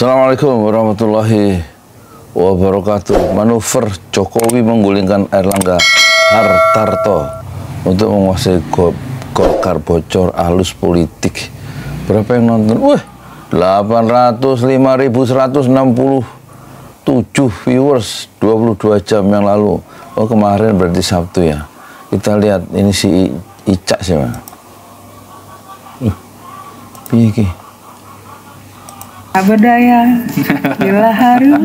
Assalamualaikum warahmatullahi wabarakatuh. Manuver Jokowi menggulingkan Airlangga Hartarto untuk menguasai Golkar, bocor halus politik. Berapa yang nonton? Wah, 805.167 viewers 22 jam yang lalu. Oh, kemarin berarti Sabtu ya. Kita lihat ini si Ica sih, Mas. Piye berdaya bila harus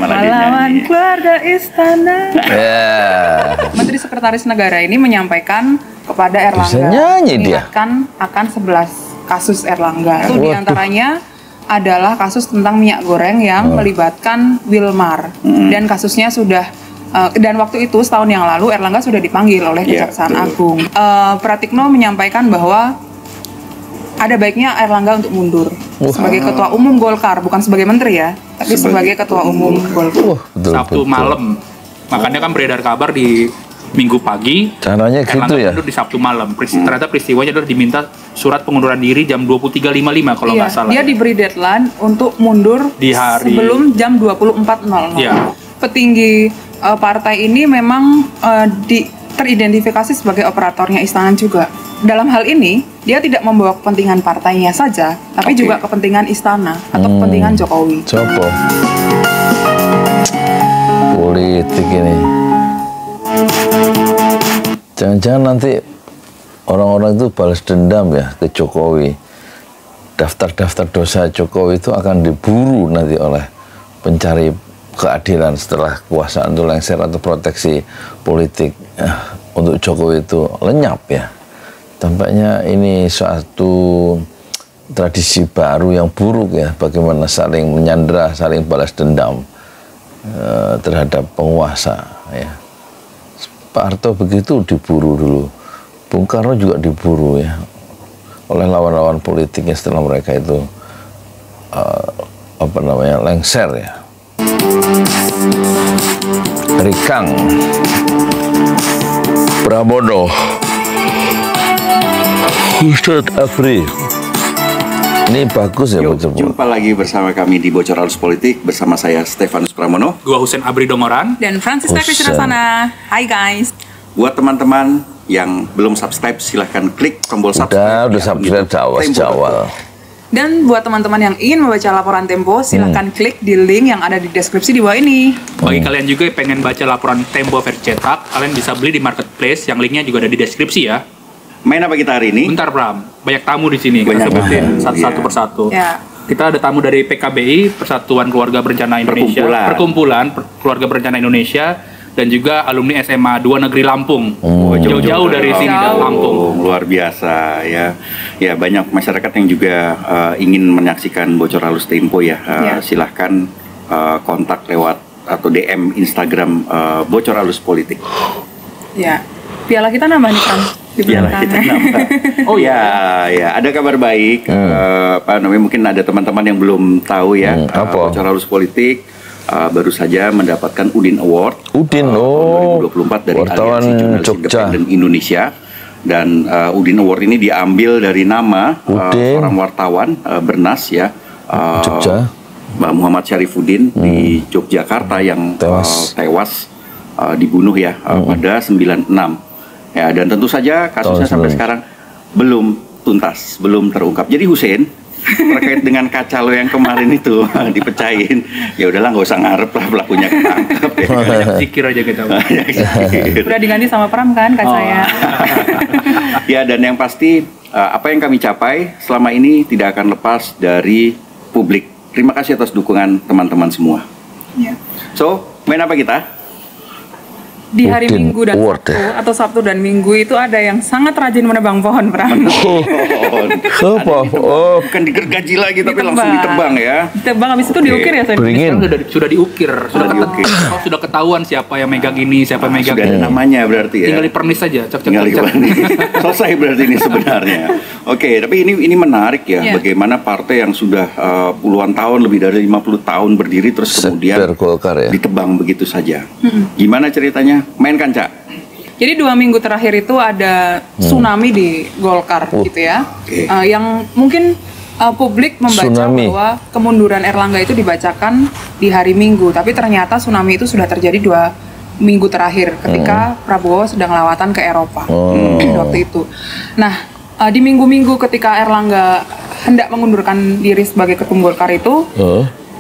melawan keluarga istana. Menteri Sekretaris Negara ini menyampaikan kepada Airlangga mengingatkan akan 11 kasus Airlangga. Itu diantaranya adalah kasus tentang minyak goreng yang melibatkan Wilmar, dan kasusnya sudah dan waktu itu setahun yang lalu Airlangga sudah dipanggil oleh Kejaksaan Agung. Pratikno menyampaikan bahwa ada baiknya Airlangga untuk mundur sebagai Ketua Umum Golkar, bukan sebagai Menteri ya, tapi sebagai Ketua Umum Golkar. Sabtu malam, makanya kan beredar kabar di Minggu pagi. Caranya gitu ya? Mundur di Sabtu malam. Ternyata peristiwanya adalah diminta surat pengunduran diri jam 23.55 kalau nggak salah. Dia diberi deadline untuk mundur di hari sebelum jam 24.00. Petinggi partai ini memang teridentifikasi sebagai operatornya istana juga. Dalam hal ini, dia tidak membawa kepentingan partainya saja, tapi juga kepentingan istana atau kepentingan Jokowi. Copo. Politik ini. Jangan-jangan nanti orang-orang itu balas dendam ya ke Jokowi. Daftar-daftar dosa Jokowi itu akan diburu nanti oleh pencari keadilan setelah kekuasaan itu lengser atau proteksi politik untuk Jokowi itu lenyap ya. Tampaknya ini suatu tradisi baru yang buruk ya, bagaimana saling menyandera, saling balas dendam terhadap penguasa ya. Pak Harto begitu diburu dulu, Bung Karno juga diburu ya oleh lawan-lawan politiknya setelah mereka itu lengser ya. Rikang Pramono, Ustadz Afri. Ini bagus ya. Jumpa lagi bersama kami di Bocor Halus Politik bersama saya Stefanus Pramono, gua Husein Abri Dongoran, dan Francisca Krisnasana. Hai guys. Buat teman-teman yang belum subscribe, silahkan klik tombol subscribe. Udah subscribe awal. Dan buat teman-teman yang ingin membaca laporan Tempo, silahkan klik di link yang ada di deskripsi di bawah ini. Bagi kalian juga yang pengen baca laporan Tempo versi cetak, kalian bisa beli di marketplace yang linknya juga ada di deskripsi ya. Main apa kita hari ini? Bentar Bram, banyak tamu di sini. Kita sebutin satu persatu. Kita ada tamu dari PKBI, Persatuan Keluarga Berencana Indonesia, Perkumpulan Keluarga Berencana Indonesia, dan juga alumni SMA 2 Negeri Lampung. Jauh-jauh dari sini dari Lampung. Luar biasa ya. Ya, banyak masyarakat yang juga ingin menyaksikan Bocor Halus Tempo ya. Silahkan kontak lewat atau DM Instagram Bocor Halus Politik. Ya. Piala kita nambah nih kan? Piala kita nambah. Oh ya, ada kabar baik. Mungkin ada teman-teman yang belum tahu ya. Bocor Halus Politik baru saja mendapatkan Udin Award 2024 dari Aliansi Jurnalis Independen Indonesia, dan Udin Award ini diambil dari nama seorang wartawan Bernas ya, Muhammad Syarifuddin di Yogyakarta yang tewas dibunuh ya pada 96 ya, dan tentu saja kasusnya sampai sekarang belum tuntas, belum terungkap. Jadi Husein, terkait dengan kaca lo yang kemarin itu dipecahin, ya udahlah, nggak usah ngarep lah pelakunya ketangkep ya. Banyak zikir aja kita. Udah diganti sama Pram kan kacanya. Ya, dan yang pasti apa yang kami capai selama ini tidak akan lepas dari publik. Terima kasih atas dukungan teman-teman semua. So, main apa kita? Di hari Minggu dan Sabtu, atau Sabtu dan Minggu itu ada yang sangat rajin menebang pohon, Pram. Bukan digergaji lagi, tapi langsung ditebang ya. Ditebang, habis itu diukir ya. Sudah diukir, sudah ketahuan siapa yang megang ini, siapa yang megang. Sudah ada namanya berarti ya. Tinggal dipernis saja, selesai berarti ini sebenarnya. Oke, tapi ini menarik ya, bagaimana partai yang sudah puluhan tahun, lebih dari 50 tahun berdiri terus kemudian ditebang begitu saja. Gimana ceritanya? Mainkan, Cak. Jadi 2 minggu terakhir itu ada tsunami di Golkar gitu ya, yang mungkin publik membaca bahwa kemunduran Erlangga itu dibacakan di hari Minggu, tapi ternyata tsunami itu sudah terjadi 2 minggu terakhir ketika Prabowo sedang lawatan ke Eropa waktu itu. Nah, di minggu-minggu ketika Erlangga hendak mengundurkan diri sebagai ketum Golkar itu,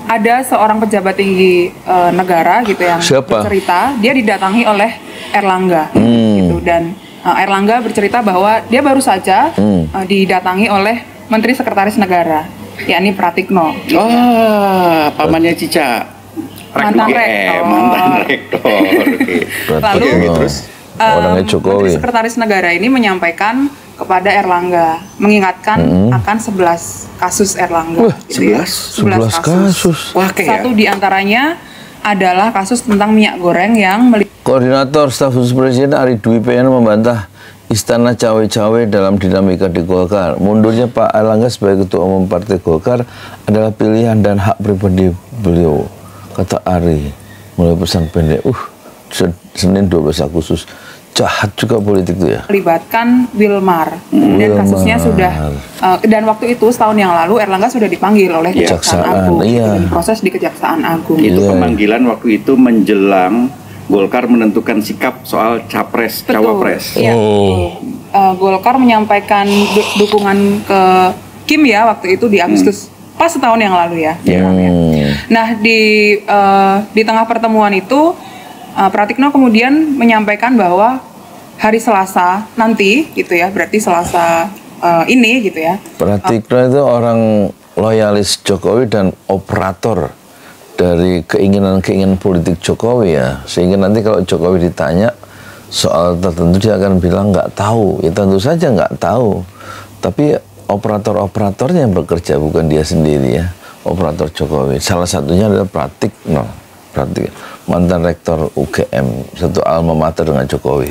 ada seorang pejabat tinggi negara gitu yang bercerita, dia didatangi oleh Erlangga gitu, dan Erlangga bercerita bahwa dia baru saja didatangi oleh Menteri Sekretaris Negara, yakni Pratikno. Pamannya Cica. Mantan rektor. Lalu terus orangnya Jokowi. Menteri Sekretaris Negara ini menyampaikan kepada Erlangga, mengingatkan akan 11 kasus Erlangga. 11 kasus. Satu diantaranya adalah kasus tentang minyak goreng yang Koordinator Staf Khusus Presiden Ari Dwi Payana membantah istana cawe-cawe dalam dinamika di Golkar. Mundurnya Pak Erlangga sebagai Ketua Umum Partai Golkar adalah pilihan dan hak pribadi beliau, kata Ari melalui pesan pendek. Senin 12 Agustus. Jahat juga politik itu ya. Melibatkan Wilmar. Dan kasusnya sudah dan waktu itu setahun yang lalu Erlangga sudah dipanggil oleh Kejaksaan Agung. Dan proses di Kejaksaan Agung. Itu pemanggilan waktu itu menjelang Golkar menentukan sikap soal capres, cawapres. Iya. Golkar menyampaikan dukungan ke Kim ya waktu itu di Agustus, pas setahun yang lalu ya. Nah di tengah pertemuan itu Pratikno kemudian menyampaikan bahwa hari Selasa nanti gitu ya, berarti Selasa ini gitu ya. Pratikno itu orang loyalis Jokowi dan operator dari keinginan-keinginan politik Jokowi ya, sehingga nanti kalau Jokowi ditanya soal tertentu dia akan bilang nggak tahu. Ya tentu saja nggak tahu, tapi operator-operatornya yang bekerja, bukan dia sendiri ya, operator Jokowi. Salah satunya adalah Pratikno, mantan rektor UGM, satu alma mater dengan Jokowi.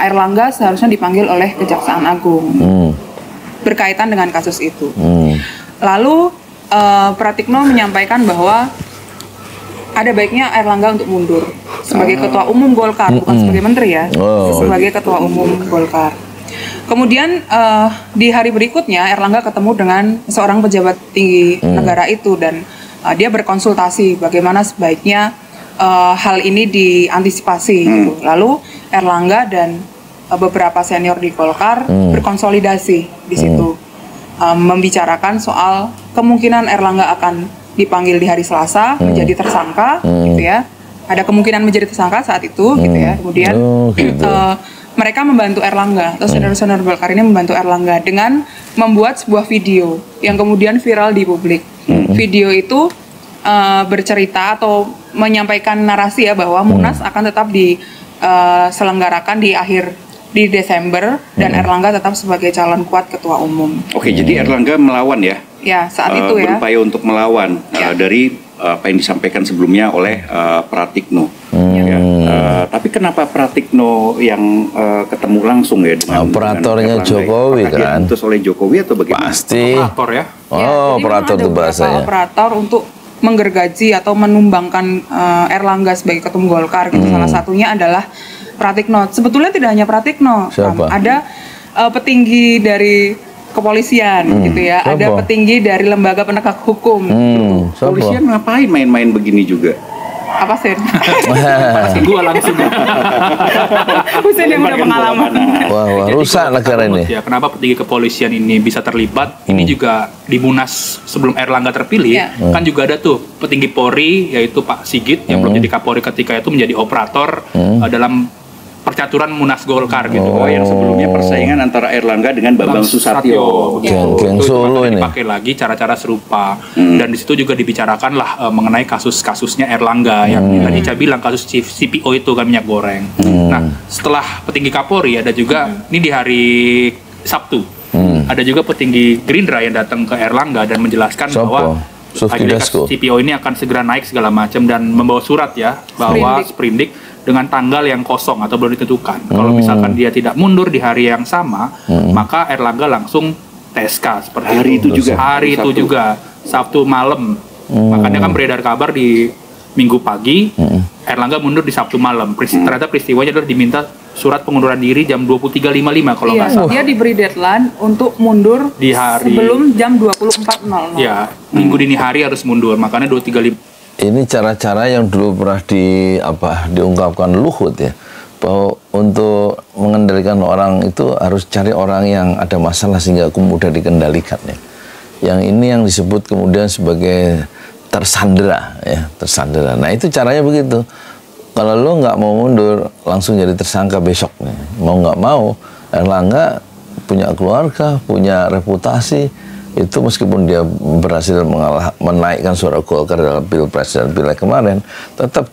Erlangga seharusnya dipanggil oleh Kejaksaan Agung berkaitan dengan kasus itu. Lalu Pratikno menyampaikan bahwa ada baiknya Erlangga untuk mundur sebagai Ketua Umum Golkar, bukan sebagai Menteri ya, sebagai Ketua Umum Golkar. Kemudian di hari berikutnya Erlangga ketemu dengan seorang pejabat tinggi negara itu, dan dia berkonsultasi bagaimana sebaiknya hal ini diantisipasi gitu. Lalu Erlangga dan beberapa senior di Golkar berkonsolidasi di situ, membicarakan soal kemungkinan Erlangga akan dipanggil di hari Selasa menjadi tersangka gitu ya. Ada kemungkinan menjadi tersangka saat itu gitu ya. Kemudian mereka membantu Erlangga, atau senior-senior Golkar ini membantu Erlangga dengan membuat sebuah video yang kemudian viral di publik. Video itu bercerita atau menyampaikan narasi ya bahwa Munas akan tetap diselenggarakan di Desember dan Erlangga tetap sebagai calon kuat ketua umum. Oke, jadi Erlangga melawan ya? Ya, saat itu ya. Berupaya untuk melawan dari apa yang disampaikan sebelumnya oleh Pratikno. Tapi kenapa Pratikno yang ketemu langsung ya dengan operatornya dengan Jokowi kan? Dia diutus oleh Jokowi atau bagaimana? Pasti. Operator ya? Operator itu bahasanya. Operator untuk menggergaji atau menumbangkan Erlangga sebagai ketum Golkar gitu. Salah satunya adalah Pratikno. Sebetulnya tidak hanya Pratikno, ada petinggi dari kepolisian gitu ya, ada petinggi dari lembaga penegak hukum. Kepolisian ngapain main-main begini juga? Apa sih? Gua langsung. Husein yang udah pengalaman. Wah, rusak negara ini. Ya, kenapa petinggi kepolisian ini bisa terlibat? Ini juga di Munas sebelum Erlangga terpilih, kan juga ada tuh petinggi Polri, yaitu Pak Sigit yang belum jadi Kapolri ketika itu menjadi operator dalam percaturan Munas Golkar gitu. Yang sebelumnya persaingan antara Erlangga dengan Bambang Susatyo. Geng Solo ini. Dipakai lagi cara-cara serupa. Dan di situ juga dibicarakanlah mengenai kasus-kasusnya Erlangga yang tadi saya bilang kasus CPO itu kan minyak goreng. Nah, setelah petinggi Kapolri ada juga ini di hari Sabtu. Ada juga petinggi Gerindra yang datang ke Erlangga dan menjelaskan bahwa kasus CPO ini akan segera naik segala macam dan membawa surat ya bahwa sprindik dengan tanggal yang kosong atau belum ditentukan. Kalau misalkan dia tidak mundur di hari yang sama, maka Erlangga langsung TSK seperti hari itu juga. Hari itu juga Sabtu malam. Makanya kan beredar kabar di Minggu pagi, Erlangga mundur di Sabtu malam. Ternyata peristiwanya adalah diminta surat pengunduran diri jam 23.55 kalau nggak salah. Dia diberi deadline untuk mundur di hari sebelum jam 24.00. Ya, minggu dini hari harus mundur, makanya 235. Ini cara-cara yang dulu pernah diungkapkan Luhut ya, bahwa untuk mengendalikan orang itu harus cari orang yang ada masalah sehingga mudah dikendalikan ya. Yang ini yang disebut kemudian sebagai tersandera ya, tersandera. Nah itu caranya begitu. Kalau lo nggak mau mundur, langsung jadi tersangka besok nih. Mau nggak mau, Erlangga punya keluarga, punya reputasi. Itu meskipun dia berhasil menaikkan suara Golkar dalam Pilpres dan Pileg kemarin,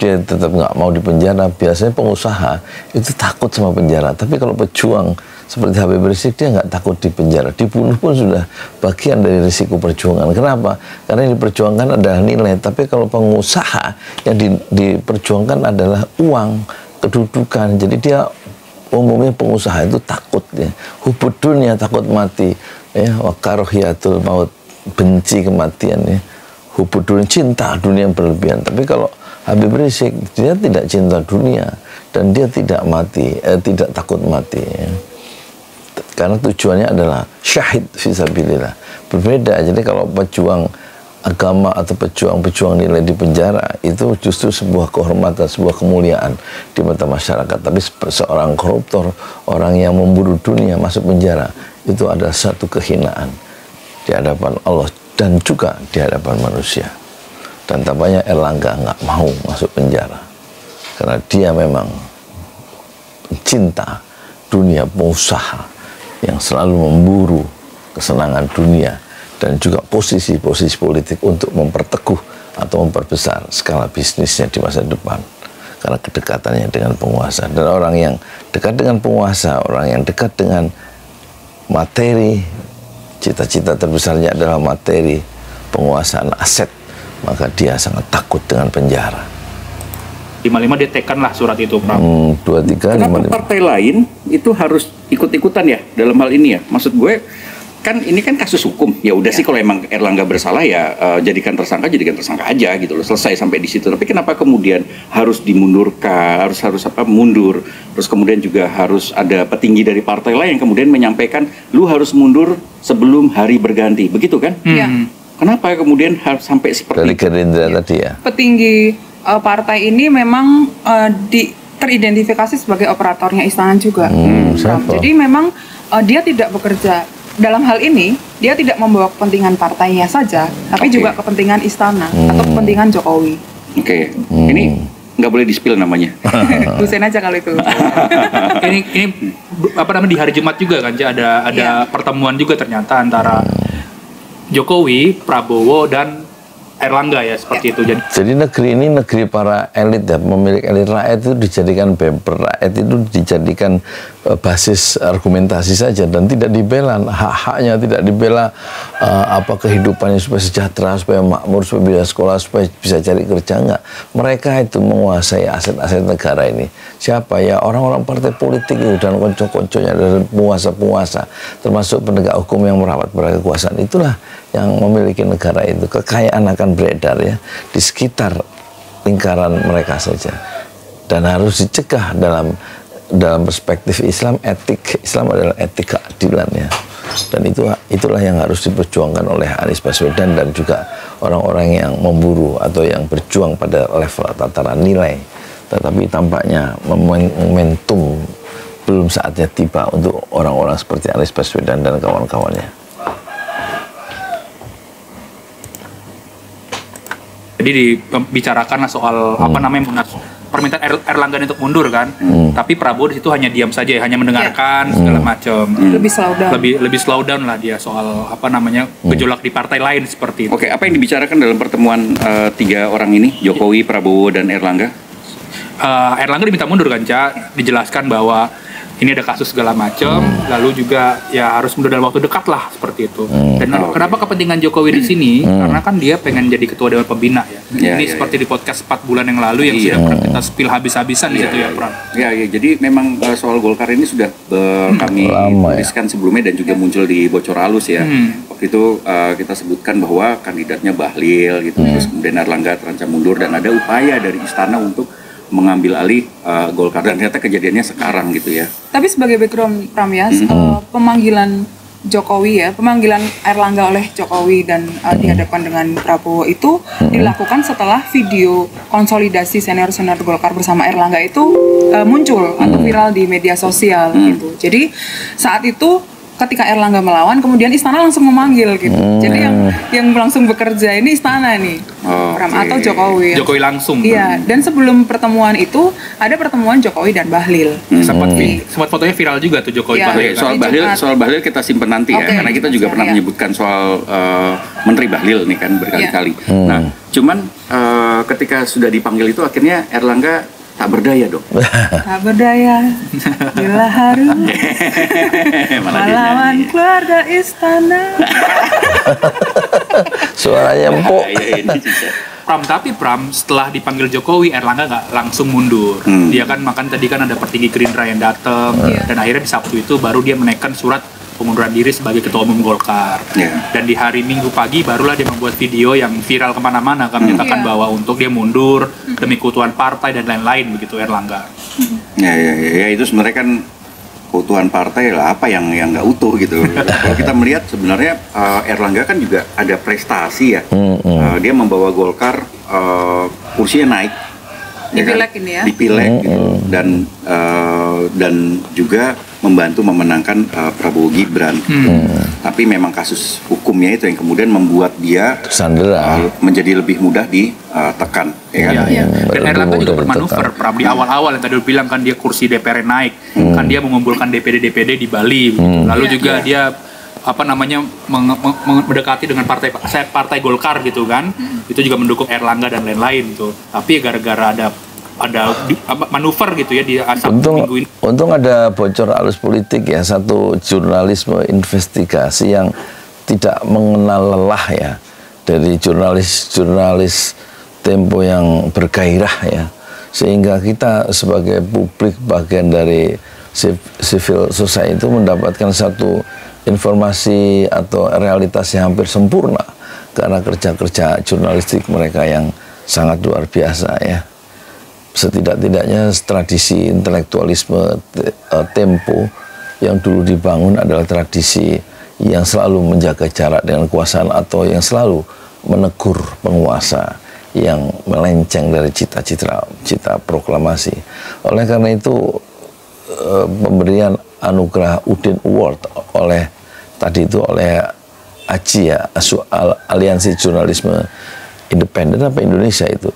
dia tetap nggak mau dipenjara. Biasanya pengusaha itu takut sama penjara. Tapi kalau pejuang seperti Habib Rizik, dia nggak takut dipenjara. Dibunuh pun sudah bagian dari risiko perjuangan. Kenapa? Karena yang diperjuangkan adalah nilai. Tapi kalau pengusaha yang diperjuangkan adalah uang, kedudukan. Jadi dia umumnya pengusaha itu takut ya. Hubud dunia, takut mati. Ya, wakarohiyatul maut, benci kematian ya. Hubud dunia, cinta dunia yang berlebihan. Tapi kalau Habib Rizik, dia tidak cinta dunia dan dia tidak tidak takut mati ya. Karena tujuannya adalah syahid fisabilillah. Berbeda. Jadi kalau pejuang agama atau pejuang nilai di penjara itu justru sebuah kehormatan, sebuah kemuliaan di mata masyarakat. Tapi seorang koruptor, orang yang memburu dunia masuk penjara, itu adalah satu kehinaan di hadapan Allah dan juga di hadapan manusia. Dan tampaknya Erlangga nggak mau masuk penjara karena dia memang cinta dunia, pengusaha yang selalu memburu kesenangan dunia dan juga posisi-posisi politik untuk memperteguh atau memperbesar skala bisnisnya di masa depan karena kedekatannya dengan penguasa. Dan orang yang dekat dengan penguasa, orang yang dekat dengan materi, cita-cita terbesarnya adalah materi, penguasaan aset, maka dia sangat takut dengan penjara. 55 dia tekan lah surat itu, Pak. 23, Kenapa 55. Partai lain itu harus ikut-ikutan ya dalam hal ini ya? Maksud gue, kan ini kan kasus hukum. Ya udah sih kalau emang Erlangga bersalah ya jadikan tersangka aja gitu loh. Selesai sampai di situ. Tapi kenapa kemudian harus dimundurkan, harus mundur. Terus kemudian juga harus ada petinggi dari partai lain yang kemudian menyampaikan lu harus mundur sebelum hari berganti. Begitu kan? Iya. Kenapa kemudian harus sampai seperti dari Gerindra tadi ya? Petinggi partai ini memang teridentifikasi sebagai operatornya istana juga. Jadi memang dia tidak bekerja dalam hal ini, dia tidak membawa kepentingan partainya saja, tapi juga kepentingan istana atau kepentingan Jokowi. Ini nggak boleh di-spill namanya. Busen aja kalau itu. ini apa namanya di hari Jumat juga kan, ada pertemuan juga ternyata antara Jokowi, Prabowo dan Erlangga ya seperti itu. Jadi negeri ini negeri para elit ya, pemilik elit. Rakyat itu dijadikan bemper, rakyat itu dijadikan basis argumentasi saja dan tidak dibela hak-haknya, tidak dibela kehidupannya supaya sejahtera, supaya makmur, supaya bisa sekolah, supaya bisa cari kerja. Enggak. Mereka itu menguasai aset-aset negara ini. Siapa ya? Orang-orang partai politik itu dan konco-konconya dan penguasa-penguasa, termasuk penegak hukum yang merawat kekuasaan. Itulah yang memiliki negara itu. Kekayaan akan beredar ya di sekitar lingkaran mereka saja dan harus dicegah dalam perspektif Islam. Etik Islam adalah etik keadilan ya, dan itulah yang harus diperjuangkan oleh Anies Baswedan dan juga orang-orang yang memburu atau yang berjuang pada level tataran nilai. Tetapi tampaknya momentum belum saatnya tiba untuk orang-orang seperti Anies Baswedan dan kawan-kawannya. Jadi dibicarakanlah soal permintaan Erlangga untuk mundur kan, tapi Prabowo di situ hanya diam saja, hanya mendengarkan segala macam. Lebih slow down lah dia soal gejolak di partai lain seperti itu. Oke, apa yang dibicarakan dalam pertemuan tiga orang ini, Jokowi, Prabowo, dan Erlangga? Erlangga diminta mundur kan, dijelaskan bahwa ini ada kasus segala macam, lalu juga ya harus mundur dalam waktu dekat lah seperti itu. Dan kenapa kepentingan Jokowi di sini? Karena kan dia pengen jadi ketua dewan pembina ya. Ini seperti di podcast 4 bulan yang lalu yang sudah pernah kita spill habis-habisan di situ ya, Pran. Iya, jadi memang soal Golkar ini sudah kami tuliskan sebelumnya dan juga muncul di Bocor Halus ya. Waktu itu kita sebutkan bahwa kandidatnya Bahlil gitu, terus kemudian Erlangga terancam mundur dan ada upaya dari istana untuk mengambil alih Golkar, dan ternyata kejadiannya sekarang gitu ya. Tapi sebagai background Pram ya, pemanggilan Jokowi ya, pemanggilan Erlangga oleh Jokowi dan dihadapkan dengan Prabowo itu dilakukan setelah video konsolidasi senior-senior Golkar bersama Erlangga itu muncul atau viral di media sosial gitu. Jadi saat itu ketika Erlangga melawan, kemudian istana langsung memanggil gitu. Jadi yang langsung bekerja ini istana nih, atau Jokowi. Jokowi langsung. Iya. Dan sebelum pertemuan itu ada pertemuan Jokowi dan Bahlil. Sempat fotonya viral juga tuh Jokowi Bahlil. Soal Bahlil kita simpan nanti ya, karena kita juga pernah menyebutkan soal Menteri Bahlil nih kan berkali-kali. Nah, cuman ketika sudah dipanggil itu akhirnya Erlangga tak berdaya dong. Tak berdaya bila harus melawan keluarga istana. Suaranya empuk. Tapi setelah dipanggil Jokowi, Erlangga nggak langsung mundur. Dia kan tadi kan ada petinggi Gerindra yang datang, dan akhirnya di Sabtu itu baru dia menaikkan surat pengunduran diri sebagai ketua umum Golkar. Dan di hari Minggu pagi barulah dia membuat video yang viral kemana-mana, kan menyatakan bahwa untuk dia mundur demi keutuhan partai dan lain-lain begitu Erlangga. Ya itu sebenarnya kan keutuhan partai lah, apa yang nggak utuh gitu. Kalau kita melihat sebenarnya Erlangga kan juga ada prestasi ya. Dia membawa Golkar kursinya naik. Di pileg ini ya. Di pileg gitu. Dan juga membantu memenangkan Prabowo Gibran. Tapi memang kasus hukumnya itu yang kemudian membuat dia menjadi lebih mudah ditekan. Dan Erlangga juga bermanuver di awal-awal yang tadi bilang kan dia kursi DPR naik, kan dia mengumpulkan DPD di Bali, lalu juga dia mendekati dengan partai Golkar gitu kan, itu juga mendukung Erlangga dan lain-lain tuh. Tapi gara-gara ada manuver gitu ya di Sabtu Minggu ini. Untung ada bocor arus politik ya, satu jurnalisme investigasi yang tidak mengenal lelah ya, dari jurnalis Tempo yang bergairah ya, sehingga kita sebagai publik bagian dari civil society itu mendapatkan satu informasi atau realitas yang hampir sempurna karena kerja-kerja jurnalistik mereka yang sangat luar biasa ya. Setidak-tidaknya tradisi intelektualisme Tempo yang dulu dibangun adalah tradisi yang selalu menjaga jarak dengan kekuasaan atau yang selalu menegur penguasa yang melenceng dari cita proklamasi. Oleh karena itu pemberian anugerah Udin Award oleh AJI ya, Aliansi Jurnalisme Independen Indonesia itu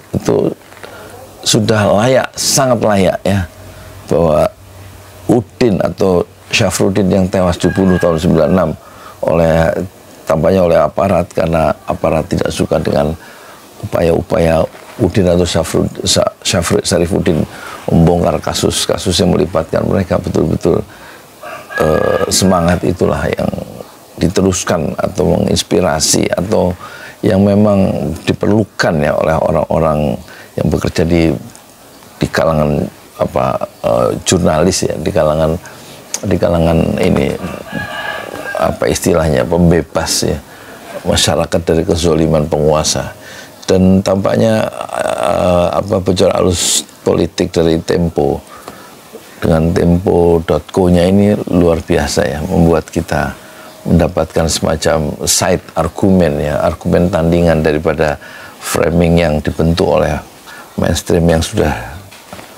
sudah layak, sangat layak ya, bahwa Udin atau Syafruddin yang tewas dibunuh tahun 96 tampaknya oleh aparat, karena aparat tidak suka dengan upaya-upaya Udin atau Syafruddin membongkar kasus-kasus yang melibatkan mereka. Betul-betul semangat itulah yang diteruskan atau menginspirasi atau yang memang diperlukan ya oleh orang-orang yang bekerja di kalangan jurnalis ya, di kalangan ini istilahnya pembebas ya masyarakat dari kezaliman penguasa. Dan tampaknya bocor arus politik dari Tempo dengan tempo.co-nya ini luar biasa ya, membuat kita mendapatkan semacam side argumen ya, argumen tandingan daripada framing yang dibentuk oleh mainstream yang sudah,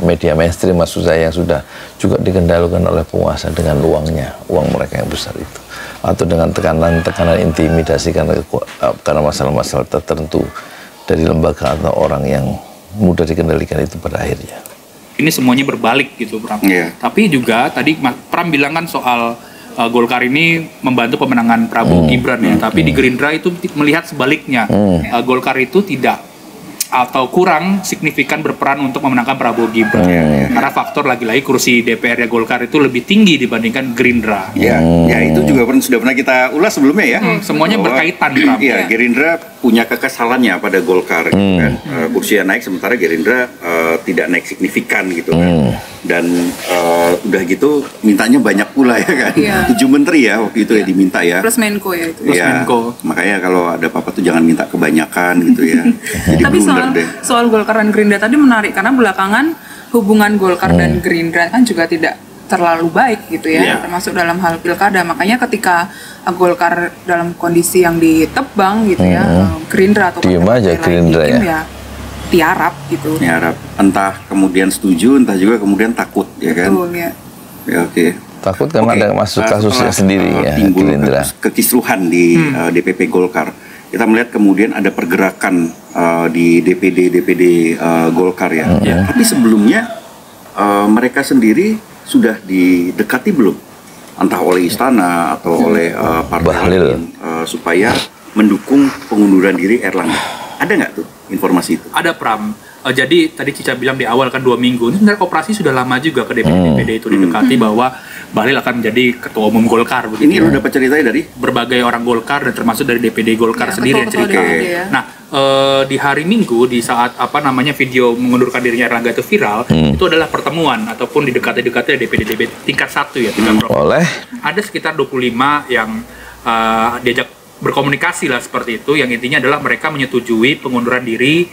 media mainstream maksud saya, yang sudah juga dikendalikan oleh penguasa dengan uang mereka yang besar itu, atau dengan tekanan intimidasi karena masalah-masalah tertentu dari lembaga atau orang yang mudah dikendalikan itu pada akhirnya. Ini semuanya berbalik gitu, Pram. Tapi juga tadi Pram bilang kan soal Golkar ini membantu pemenangan Prabowo Gibran ya, tapi di Gerindra itu melihat sebaliknya. Golkar itu tidak atau kurang signifikan berperan untuk memenangkan Prabowo Gibran. Karena faktor lagi-lagi kursi DPR-nya Golkar itu lebih tinggi dibandingkan Gerindra. Ya itu juga sudah pernah kita ulas sebelumnya ya. Semuanya berkaitan, Pram. Gerindra punya kekesalannya pada Golkar gitu kan. Kursinya naik sementara Gerindra tidak naik signifikan gitu kan. Dan udah gitu mintanya banyak pula ya kan. 7 menteri ya waktu itu ya diminta ya. Plus Menko ya itu. Plus Menko. Makanya kalau ada apa-apa tuh jangan minta kebanyakan gitu ya. Jadi tapi soal Golkar dan Gerindra tadi menarik karena belakangan hubungan Golkar dan Gerindra kan juga tidak terlalu baik gitu ya, termasuk dalam hal pilkada. Makanya ketika Golkar dalam kondisi yang ditebang gitu ya, Gerindra atau diem aja Gerindra ya tiarap gitu. Tiarap, entah kemudian setuju, entah juga kemudian takut ya kan. Betul, ya. Ya, oke. Takut karena ada masuk kasusnya sendiri ya, timbul Gerindra. Kekisruhan di DPP Golkar. Kita melihat kemudian ada pergerakan di DPD Golkar ya. Tapi sebelumnya mereka sendiri sudah didekati belum? Entah oleh istana atau oleh partai lain supaya mendukung pengunduran diri Erlangga. Ada nggak tuh informasi itu? Ada, Pram. Jadi tadi Cica bilang di awal kan 2 minggu. Ini sebenarnya operasi sudah lama juga ke DPD itu didekati bahwa Bahlil akan menjadi ketua umum Golkar. Begitu. Ini lo dapat ceritanya dari berbagai orang Golkar dan termasuk dari DPD Golkar sendiri yang cerita. Nah, di hari Minggu di saat video mengundurkan dirinya Erlangga itu viral, itu adalah pertemuan ataupun didekati DPD tingkat 1 ya, tingkat oleh ada sekitar 25 yang diajak berkomunikasi lah seperti itu, yang intinya adalah mereka menyetujui pengunduran diri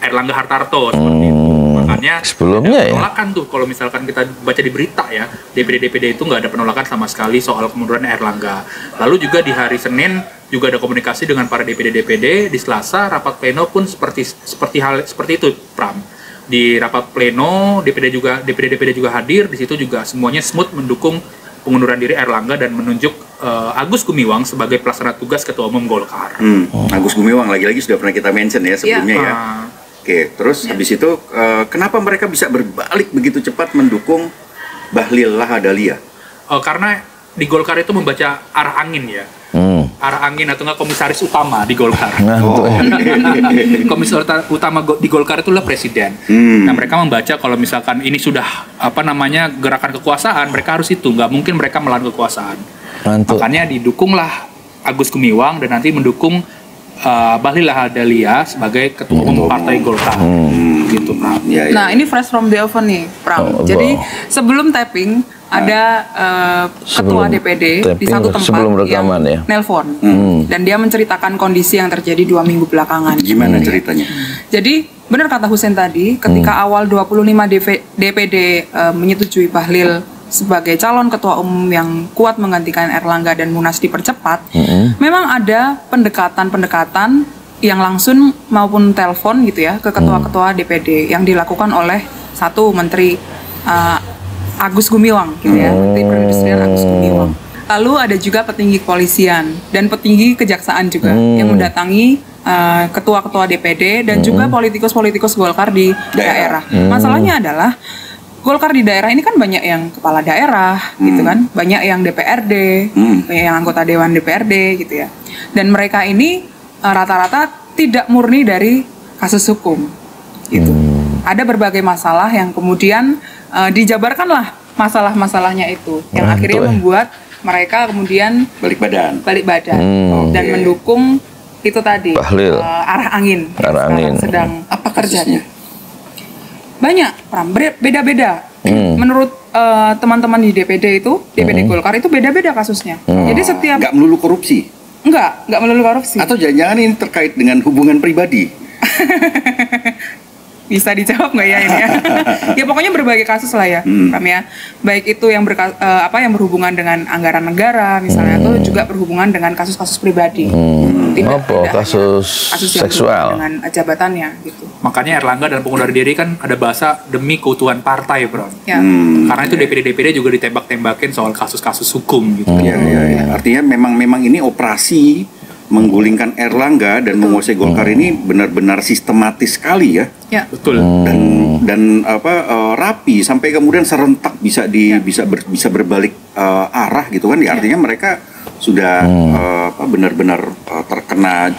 Erlangga Hartarto seperti itu. Makanya sebelumnya penolakan tuh kalau misalkan kita baca di berita ya, DPD itu nggak ada penolakan sama sekali soal pengunduran Erlangga. Lalu juga di hari Senin juga ada komunikasi dengan para DPD. Di Selasa rapat pleno pun seperti itu, Pram. Di rapat pleno DPD juga hadir. Di situ juga semuanya smooth mendukung pengunduran diri Erlangga dan menunjuk Agus Gumiwang sebagai pelaksana tugas Ketua Umum Golkar. Agus Gumiwang lagi-lagi sudah pernah kita mention ya sebelumnya ya. Oke, terus habis itu kenapa mereka bisa berbalik begitu cepat mendukung Bahlil Lahadalia? Karena di Golkar itu membaca arah angin ya. Arah angin atau enggak komisaris utama di Golkar. Komisaris utama di Golkar itulah presiden. Nah, mereka membaca kalau misalkan ini sudah gerakan kekuasaan, mereka harus itu, nggak mungkin mereka melawan kekuasaan. Makanya didukunglah Agus Gumiwang dan nanti mendukung Bahlil Lahadalia sebagai ketua umum partai Golkar. Gitu, Pram. Nah, ini fresh from the oven nih, Pram. Jadi sebelum tapping ada ketua DPD di satu tempat yang nelpon dan dia menceritakan kondisi yang terjadi 2 minggu belakangan. Gimana ceritanya? Jadi benar kata Husein tadi, ketika awal 25 DPD menyetujui Bahlil sebagai calon ketua umum yang kuat menggantikan Erlangga dan Munas dipercepat, memang ada pendekatan yang langsung maupun telepon gitu ya ke ketua-ketua DPD yang dilakukan oleh satu menteri Agus Gumiwang gitu ya, Menteri Perindustrian Agus Gumiwang. Lalu ada juga petinggi kepolisian dan petinggi kejaksaan juga yang mendatangi ketua-ketua DPD dan juga politikus-politikus Golkar di daerah. Masalahnya adalah Golkar di daerah ini kan banyak yang kepala daerah gitu kan, banyak yang DPRD, banyak yang anggota Dewan DPRD gitu ya. Dan mereka ini rata-rata tidak murni dari kasus hukum gitu. Ada berbagai masalah yang kemudian dijabarkanlah masalah-masalahnya itu yang akhirnya membuat mereka kemudian balik badan dan mendukung itu tadi arah angin yang sedang terjadi. Banyak, Pram, beda-beda. Menurut teman-teman di DPD itu, DPD Golkar itu beda-beda kasusnya. Jadi setiap nggak melulu korupsi. Nggak melulu korupsi. Atau jangan-jangan ini terkait dengan hubungan pribadi. Bisa dijawab nggak ya ini ya? Ya pokoknya berbagai kasus lah ya, Pram ya. Baik itu yang yang berhubungan dengan anggaran negara misalnya, atau juga berhubungan dengan kasus-kasus pribadi. Tidak kasus seksual dengan jabatannya gitu. Makanya Erlangga dan pengunduran diri kan ada bahasa demi keutuhan partai, Bro. Ya. Karena itu DPD juga ditembak-tembakin soal kasus-kasus hukum gitu. Artinya memang ini operasi menggulingkan Erlangga dan menguasai Golkar ini benar-benar sistematis sekali ya. Ya. Betul. Dan rapi sampai kemudian serentak bisa berbalik arah gitu kan. Artinya mereka sudah benar-benar terkena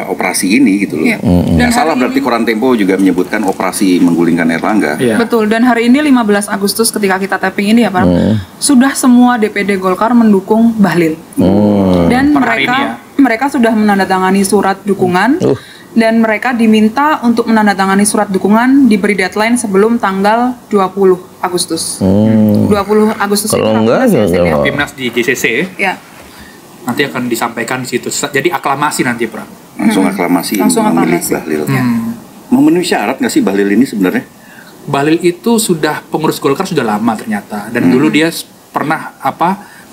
operasi ini gitu loh. Ya. Dan salah berarti Koran Tempo juga menyebutkan operasi menggulingkan Erlangga. Ya. Betul, dan hari ini 15 Agustus ketika kita tapping ini ya Pak, sudah semua DPD Golkar mendukung Bahlil. Dan mereka sudah menandatangani surat dukungan dan mereka diminta untuk menandatangani surat dukungan, diberi deadline sebelum tanggal 20 Agustus. 20 Agustus kalau enggak ya. Timnas di JCC. Ya. Nanti akan disampaikan di situ. Jadi aklamasi nanti, Pram. Langsung aklamasi memilih Bahlil. Memenuhi syarat nggak sih Bahlil ini sebenarnya? Bahlil itu sudah pengurus Golkar sudah lama ternyata, dan dulu dia pernah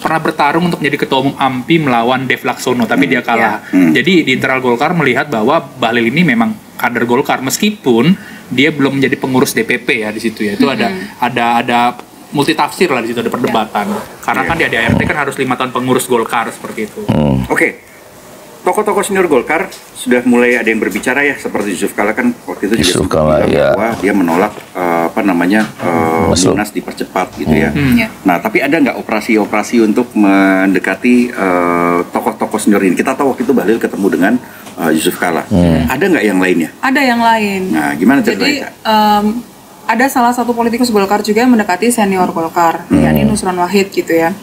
bertarung untuk menjadi ketua umum AMPI melawan Dev Laksono, tapi dia kalah. Jadi di internal Golkar melihat bahwa Bahlil ini memang kader Golkar, meskipun dia belum menjadi pengurus DPP ya di situ ya. Itu ada multi tafsir lah di situ, ada perdebatan. Karena kan di ADART kan harus 5 tahun pengurus Golkar seperti itu. Oke. Tokoh-tokoh senior Golkar sudah mulai ada yang berbicara ya, seperti Yusuf Kala kan waktu itu juga sempat bilang bahwa dia menolak Munas dipercepat gitu ya. Nah, tapi ada nggak operasi-operasi untuk mendekati tokoh-tokoh senior ini? Kita tahu waktu itu Bahlil ketemu dengan Yusuf Kala. Ada nggak yang lainnya? Ada yang lain. Nah, gimana ceritanya? Jadi ada salah satu politikus Golkar juga yang mendekati senior Golkar, yakni Nusron Wahid gitu ya.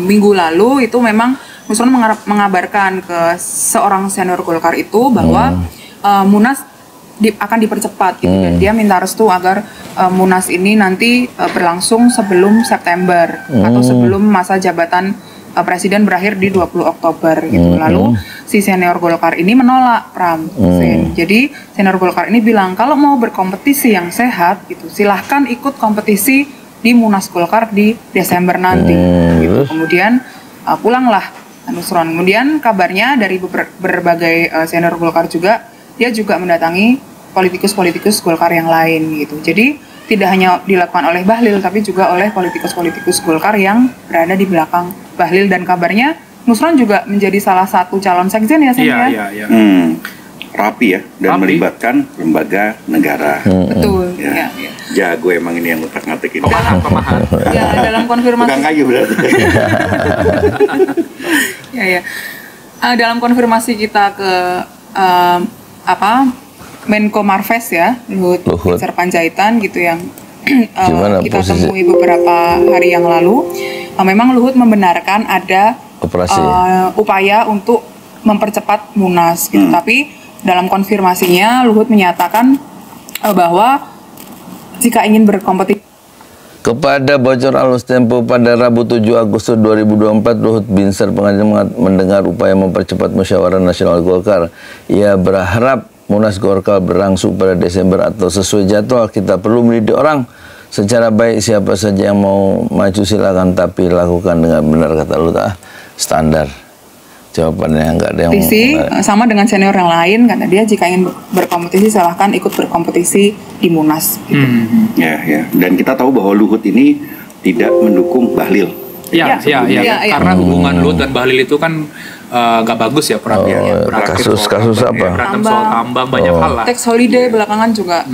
Minggu lalu itu memang Nusron mengabarkan ke seorang senior Golkar itu bahwa Munas akan dipercepat gitu. Dan dia minta restu agar Munas ini nanti berlangsung sebelum September atau sebelum masa jabatan Presiden berakhir di 20 Oktober gitu. Lalu si senior Golkar ini menolak, Pram. Jadi senior Golkar ini bilang kalau mau berkompetisi yang sehat gitu, silahkan ikut kompetisi di Munas Golkar di Desember nanti gitu. Kemudian pulanglah Nusron. Kemudian kabarnya dari berbagai senior Golkar juga, dia juga mendatangi politikus-politikus Golkar yang lain gitu. Jadi tidak hanya dilakukan oleh Bahlil, tapi juga oleh politikus-politikus Golkar yang berada di belakang Bahlil, dan kabarnya Nusron juga menjadi salah satu calon sekjen ya, Sen? Iya. Rapi ya, dan melibatkan lembaga negara. Betul. Ya. Jago emang ini yang utak-ngatik ini. Pemahaman. Ya, dalam konfirmasi. Bukan kayu berarti. Ya. Dalam konfirmasi kita ke Menko Marves ya, Luhut Binsar Panjaitan gitu, yang kita temui beberapa hari yang lalu, memang Luhut membenarkan ada upaya untuk mempercepat Munas gitu. Tapi dalam konfirmasinya Luhut menyatakan bahwa jika ingin berkompetisi. Kepada bocor Alus Tempo pada Rabu 7 Agustus 2024, Luhut Binsar Panjaitan mendengar upaya mempercepat musyawarah nasional Golkar. Ia berharap Munas Golkar berlangsung pada Desember atau sesuai jadwal. Kita perlu mendidik orang secara baik, siapa saja yang mau maju silakan, tapi lakukan dengan benar, kata Luhut. Standar jawabannya, nggak ada yang sama dengan senior yang lain, karena dia jika ingin berkompetisi silahkan ikut berkompetisi di Munas gitu. Ya. Dan kita tahu bahwa Luhut ini tidak mendukung Bahlil. Ya. Karena hubungan Luhut dan Bahlil itu kan gak bagus ya, kasus apa? Berantem soal tambang, banyak hal lah. Tax holiday belakangan juga.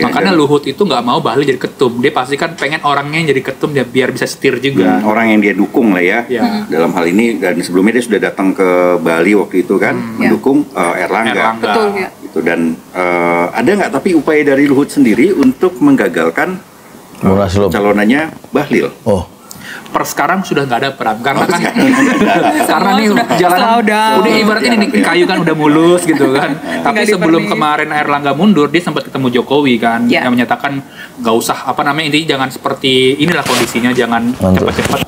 Makanya Luhut itu nggak mau Bahlil jadi ketum. Dia pasti kan pengen orangnya yang jadi ketum ya, biar bisa setir juga. Orang yang dia dukung lah ya. Dalam hal ini, dan sebelumnya dia sudah datang ke Bali waktu itu kan, mendukung Erlangga. Betul ya. Gitu. Dan ada nggak tapi upaya dari Luhut sendiri untuk menggagalkan calonannya Bahlil? Per sekarang sudah nggak ada Pram, karena kan karena nih jalanan udah ibaratnya ini kayu kan udah mulus gitu kan. Tapi sebelum kemarin Erlangga mundur, dia sempat ketemu Jokowi kan, yang menyatakan nggak usah intinya jangan seperti inilah kondisinya, jangan cepat-cepat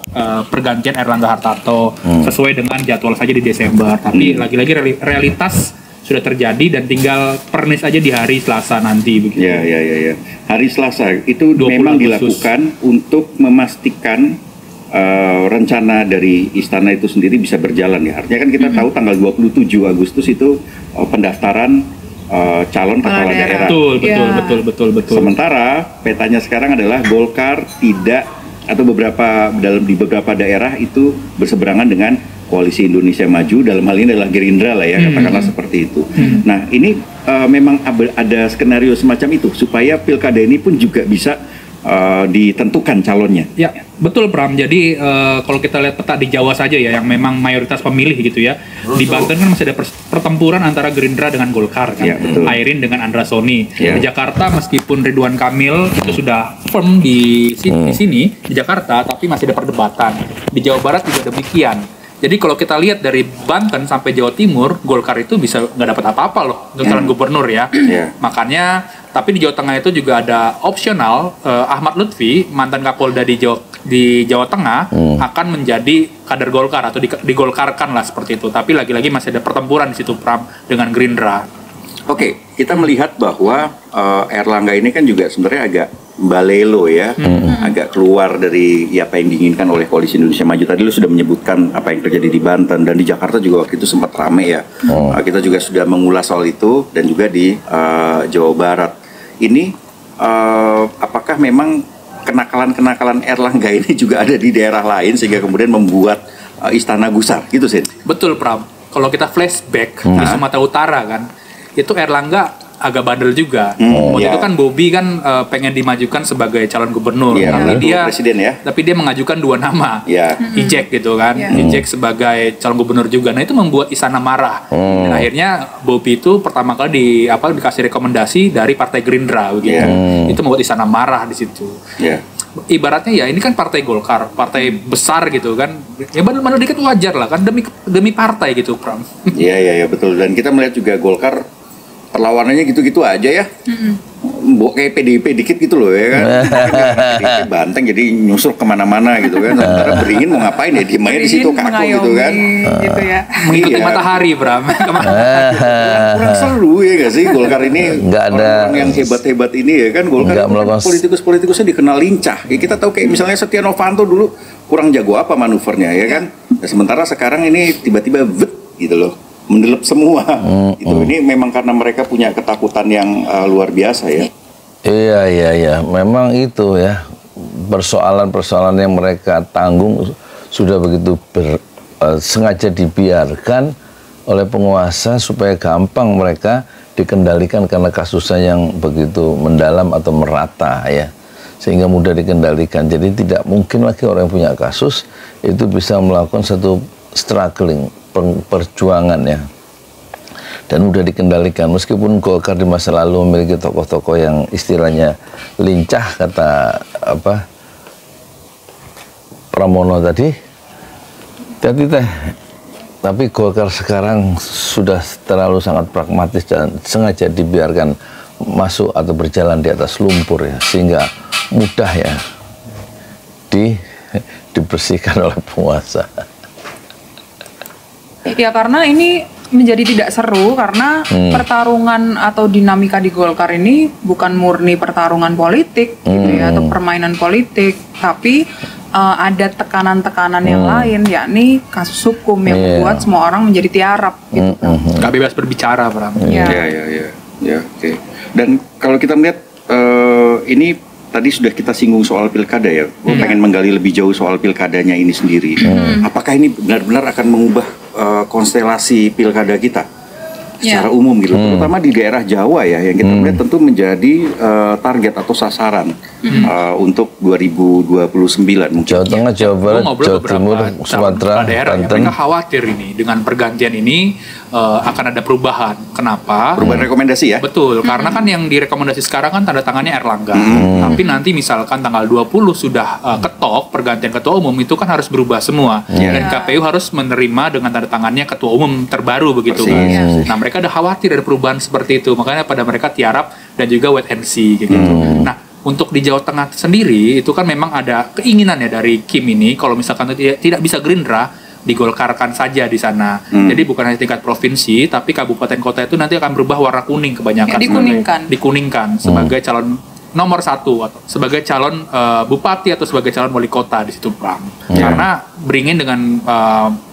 pergantian Erlangga Hartarto, sesuai dengan jadwal saja di Desember. Tapi lagi-lagi realitas sudah terjadi, dan tinggal pernis aja di hari Selasa nanti begitu. Ya. Hari Selasa itu memang dilakukan untuk memastikan rencana dari istana itu sendiri bisa berjalan ya. Artinya kan kita tahu tanggal 27 Agustus itu pendaftaran calon kepala daerah. Betul. Sementara petanya sekarang adalah Golkar tidak, atau di beberapa daerah itu berseberangan dengan Koalisi Indonesia Maju, dalam hal ini adalah Gerindra lah ya, katakanlah seperti itu. Nah, ini memang ada skenario semacam itu supaya pilkada ini pun juga bisa ditentukan calonnya. Ya, betul Pram. Jadi kalau kita lihat peta di Jawa saja ya, yang memang mayoritas pemilih gitu ya. Di Banten kan masih ada pertempuran antara Gerindra dengan Golkar kan. Ya, Airin dengan Andra Soni. Ya. Di Jakarta meskipun Ridwan Kamil itu sudah firm di sini di Jakarta, tapi masih ada perdebatan. Di Jawa Barat juga demikian. Jadi kalau kita lihat dari Banten sampai Jawa Timur, Golkar itu bisa nggak dapat apa-apa loh untuk calon gubernur ya. Makanya, tapi di Jawa Tengah itu juga ada opsional, Ahmad Lutfi, mantan Kapolda di Jawa Tengah, akan menjadi kader Golkar atau digolkarkan lah seperti itu. Tapi lagi-lagi masih ada pertempuran di situ Pram dengan Gerindra. Oke, kita melihat bahwa Erlangga ini kan juga sebenarnya agak balelo ya, agak keluar dari apa yang diinginkan oleh Koalisi Indonesia Maju. Tadi lu sudah menyebutkan apa yang terjadi di Banten dan di Jakarta juga waktu itu sempat rame ya. Kita juga sudah mengulas soal itu dan juga di Jawa Barat. Ini apakah memang kenakalan-kenakalan Erlangga ini juga ada di daerah lain sehingga kemudian membuat istana gusar gitu, Sin? Betul, Pram. Kalau kita flashback di Sumatera Utara kan, itu Erlangga agak bandel juga. Waktu itu kan Bobi kan pengen dimajukan sebagai calon gubernur, tapi dia mengajukan 2 nama, Ijek gitu kan, Ijek sebagai calon gubernur juga. Nah itu membuat istana marah. Dan akhirnya Bobi itu pertama kali dikasih rekomendasi dari Partai Gerindra begitu. Itu membuat istana marah di situ. Ibaratnya ya ini kan Partai Golkar, partai besar gitu kan, ya bandel dikit wajar lah kan, demi partai gitu, Pram. Iya betul. Dan kita melihat juga Golkar perlawanannya gitu-gitu aja ya. Kayak PDIP dikit gitu loh ya kan. PDIP banteng jadi nyusul kemana-mana gitu kan. Sementara Beringin mau ngapain ya, diem aja di situ kaku gitu kan. Gitu ya. Mengikuti matahari, Bram. Kurang seru ya gak sih Golkar ini. Nggak ada orang yang hebat-hebat ini ya kan. Golkar kan politikus-politikusnya dikenal lincah ya, kita tahu kayak misalnya Setia Novanto dulu kurang jago apa manuvernya ya kan. Nah, sementara sekarang ini tiba-tiba gitu loh, mendelep semua. Ini memang karena mereka punya ketakutan yang luar biasa ya. Iya. Memang itu ya, persoalan-persoalan yang mereka tanggung sudah begitu sengaja dibiarkan oleh penguasa supaya gampang mereka dikendalikan karena kasusnya yang begitu mendalam atau merata ya, sehingga mudah dikendalikan. Jadi tidak mungkin lagi orang yang punya kasus itu bisa melakukan satu struggling, perjuangan ya, dan mudah dikendalikan. Meskipun Golkar di masa lalu memiliki tokoh-tokoh yang istilahnya lincah, kata Pramono tadi, tapi Golkar sekarang sudah terlalu sangat pragmatis dan sengaja dibiarkan masuk atau berjalan di atas lumpur ya, sehingga mudah ya dibersihkan oleh penguasa. Ya karena ini menjadi tidak seru karena pertarungan atau dinamika di Golkar ini bukan murni pertarungan politik gitu ya, atau permainan politik, tapi ada tekanan-tekanan yang lain, yakni kasus hukum yang membuat semua orang menjadi tiarap gitu. Gak bebas berbicara, Bram. Ya, oke. Dan kalau kita melihat ini tadi sudah kita singgung soal pilkada ya, gue pengen menggali lebih jauh soal pilkadanya ini sendiri. Apakah ini benar-benar akan mengubah konstelasi pilkada kita secara umum gitu, terutama di daerah Jawa ya, yang kita melihat tentu menjadi target atau sasaran untuk 2029 mungkin. Jawa Tengah, Jawa Barat, Jawa Timur, Sumatera, Banten. Mereka khawatir ini dengan pergantian ini akan ada perubahan. Kenapa? Perubahan rekomendasi ya? Betul, karena kan yang direkomendasi sekarang kan tanda tangannya Erlangga. Tapi nanti misalkan tanggal 20 sudah ketok pergantian ketua umum, itu kan harus berubah semua. Dan KPU harus menerima dengan tanda tangannya ketua umum terbaru begitu kan. Nah, mereka ada khawatir ada perubahan seperti itu. Makanya pada mereka tiarap dan juga wait and see gitu. Nah, untuk di Jawa Tengah sendiri itu kan memang ada keinginan ya dari Kim ini, kalau misalkan tidak bisa Gerindra, digolkarkan saja di sana. Jadi bukan hanya tingkat provinsi, tapi kabupaten kota itu nanti akan berubah warna kuning kebanyakan. Dikuningkan sebagai calon nomor 1 atau sebagai calon bupati atau sebagai calon wali kota di situ, Bang. Karena Beringin dengan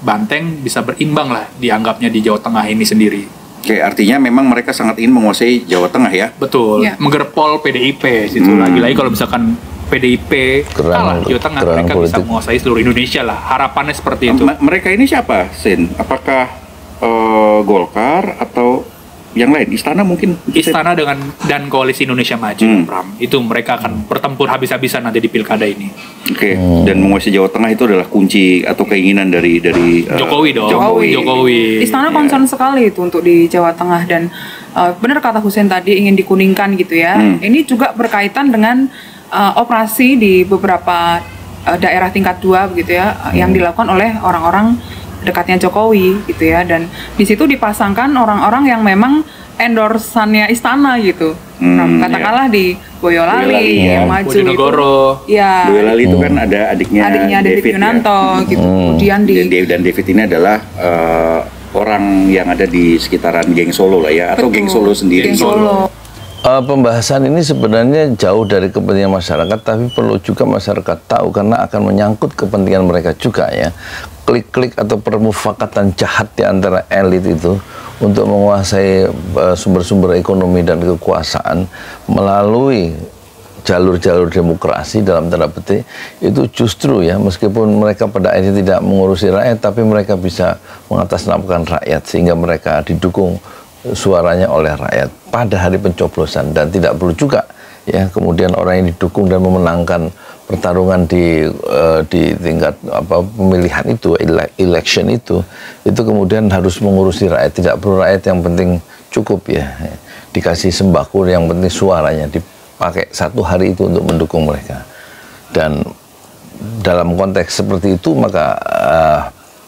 Banteng bisa berimbang lah dianggapnya di Jawa Tengah ini sendiri. Oke, artinya memang mereka sangat ingin menguasai Jawa Tengah ya? Betul, menggerpol PDIP situ. Lagi-lagi kalau misalkan PDIP kalah di Jawa Tengah, mereka bisa menguasai seluruh Indonesia lah. Harapannya seperti itu. Mereka ini siapa, Sin? Apakah Golkar atau yang lain? Istana mungkin? Istana dan Koalisi Indonesia Maju, Pram. Itu mereka akan bertempur habis-habisan nanti di pilkada ini. Oke. Dan menguasai Jawa Tengah itu adalah kunci atau keinginan dari Jokowi dong. Jokowi. Istana concern sekali itu untuk di Jawa Tengah, dan benar kata Husein tadi ingin dikuningkan gitu ya. Ini juga berkaitan dengan operasi di beberapa daerah tingkat 2 begitu ya, yang dilakukan oleh orang-orang dekatnya Jokowi gitu ya, dan di situ dipasangkan orang-orang yang memang endorsannya istana gitu. Katakanlah di Boyolali yang maju Bojonegoro. Boyolali itu kan ada adiknya David Yunanto gitu. Kemudian dan David ini adalah orang yang ada di sekitaran geng Solo lah ya, atau geng Solo sendiri. Geng Solo. Pembahasan ini sebenarnya jauh dari kepentingan masyarakat, tapi perlu juga masyarakat tahu karena akan menyangkut kepentingan mereka juga ya. Klik-klik atau permufakatan jahat di antara elit itu untuk menguasai sumber-sumber ekonomi dan kekuasaan melalui jalur-jalur demokrasi dalam tanda petik itu justru ya, meskipun mereka pada akhirnya tidak mengurusi rakyat, tapi mereka bisa mengatasnamakan rakyat sehingga mereka didukung suaranya oleh rakyat pada hari pencoblosan. Dan tidak perlu juga ya kemudian orang yang didukung dan memenangkan pertarungan di tingkat pemilihan itu, election itu kemudian harus mengurusi rakyat. Tidak perlu rakyat, yang penting cukup ya dikasih sembako, yang penting suaranya dipakai satu hari itu untuk mendukung mereka. Dan dalam konteks seperti itu maka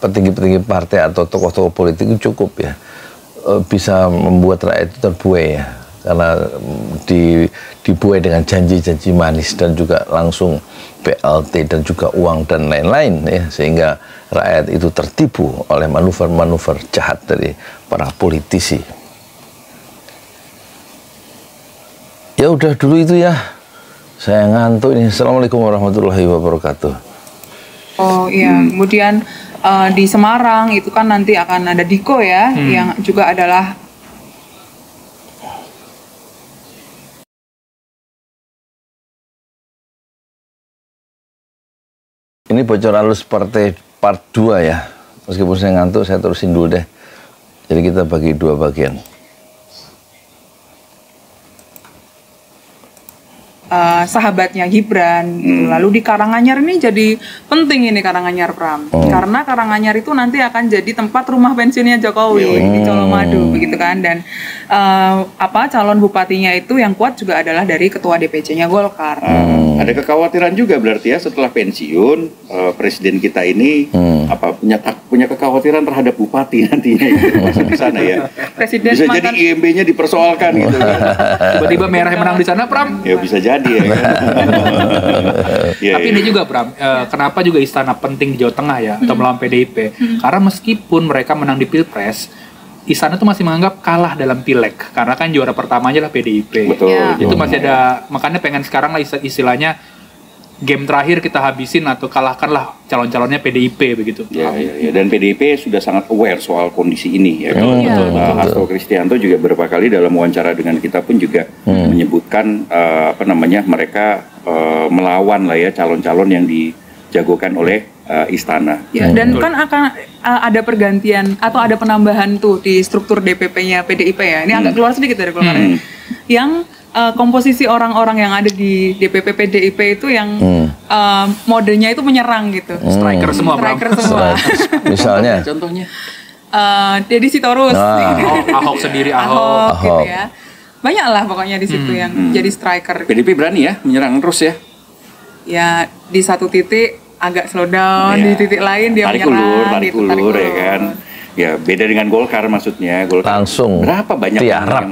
petinggi-petinggi partai atau tokoh-tokoh politik itu cukup ya bisa membuat rakyat itu terbuai ya, karena dibuai dengan janji-janji manis dan juga langsung BLT dan juga uang dan lain-lain ya, sehingga rakyat itu tertipu oleh manuver-manuver jahat dari para politisi. Ya udah dulu itu ya, saya ngantuk ini. Assalamualaikum warahmatullahi wabarakatuh. Oh iya, kemudian di Semarang itu kan nanti akan ada Diko ya, yang juga adalah ini bocor halus partai part 2 ya. Meskipun saya ngantuk, saya terusin dulu deh. Jadi kita bagi dua bagian. Sahabatnya Gibran gitu. Lalu di Karanganyar ini jadi penting ini Karanganyar, Pram, karena Karanganyar itu nanti akan jadi tempat rumah pensiunnya Jokowi di Colomadu begitu kan. Dan calon bupatinya itu yang kuat juga adalah dari ketua DPC-nya Golkar. Ada kekhawatiran juga berarti ya setelah pensiun presiden kita ini punya kekhawatiran terhadap bupati nantinya gitu, masuk di sana ya. Presiden bisa jadi IMB-nya dipersoalkan gitu kan. Tiba-tiba merah yang menang di sana, Pram. Ya bisa jadi ya kan. Tapi ini juga, Pram, kenapa juga istana penting di Jawa Tengah ya, atau melawan PDIP? Karena meskipun mereka menang di Pilpres, istana tuh masih menganggap kalah dalam pileg, karena kan juara pertamanya lah PDIP. Betul. Itu masih ada, makanya pengen sekarang lah istilahnya game terakhir kita habisin atau kalahkanlah calon-calonnya PDIP begitu. Ya. Dan PDIP sudah sangat aware soal kondisi ini ya kan. Hasto Kristianto juga beberapa kali dalam wawancara dengan kita pun juga menyebutkan mereka melawan lah ya calon-calon yang dijagokan oleh istana. Ya, dan kan akan ada pergantian atau ada penambahan tuh di struktur DPP-nya PDIP ya. Ini agak keluar sedikit dari Golkar ya. Yang komposisi orang-orang yang ada di DPP PDIP itu yang modenya itu menyerang gitu. Striker semua, Misalnya contohnya Deddy Sitorus, Ahok sendiri, Ahok gitu ya. Banyak lah pokoknya di situ yang jadi striker. PDIP berani ya menyerang terus ya. Ya di satu titik agak slow down, di titik lain dia menyerang. Tarik ulur ya kan. Ya beda dengan Golkar, maksudnya Golkar langsung berapa banyak yang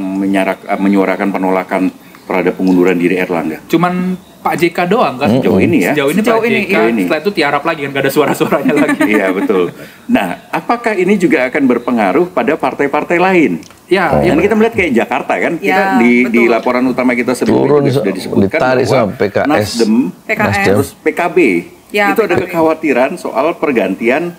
menyuarakan penolakan terhadap pengunduran diri Erlangga. Cuman Pak JK doang kan sejauh ini ya. Sejauh ini Pak JK, setelah itu tiarap lagi kan, gak ada suara-suaranya lagi. Iya betul. Nah, apakah ini juga akan berpengaruh pada partai-partai lain? Ya, dan kita melihat kayak Jakarta kan, kita di laporan utama kita sebelumnya sudah disebutkan bahwa PKS, Nasdem, terus PKB itu ada kekhawatiran soal pergantian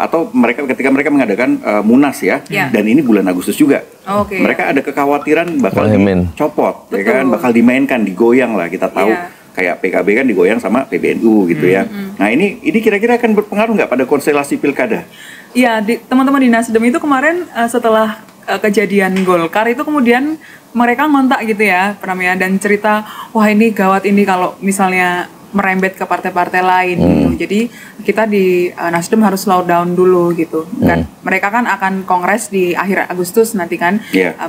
atau mereka mengadakan Munas ya, dan ini bulan Agustus juga. Mereka ada kekhawatiran bakal dicopot, ya kan, bakal dimainkan, digoyang lah. Kita tahu kayak PKB kan digoyang sama PBNU gitu ya. Nah ini kira-kira akan berpengaruh nggak pada konstelasi pilkada? Iya, teman-teman di Nasdem itu kemarin setelah kejadian Golkar itu kemudian mereka ngontak gitu ya, Pramya, dan cerita, wah ini gawat ini kalau misalnya merembet ke partai-partai lain gitu. Jadi kita di Nasdem harus slow down dulu gitu. Dan mereka kan akan kongres di akhir Agustus nanti kan.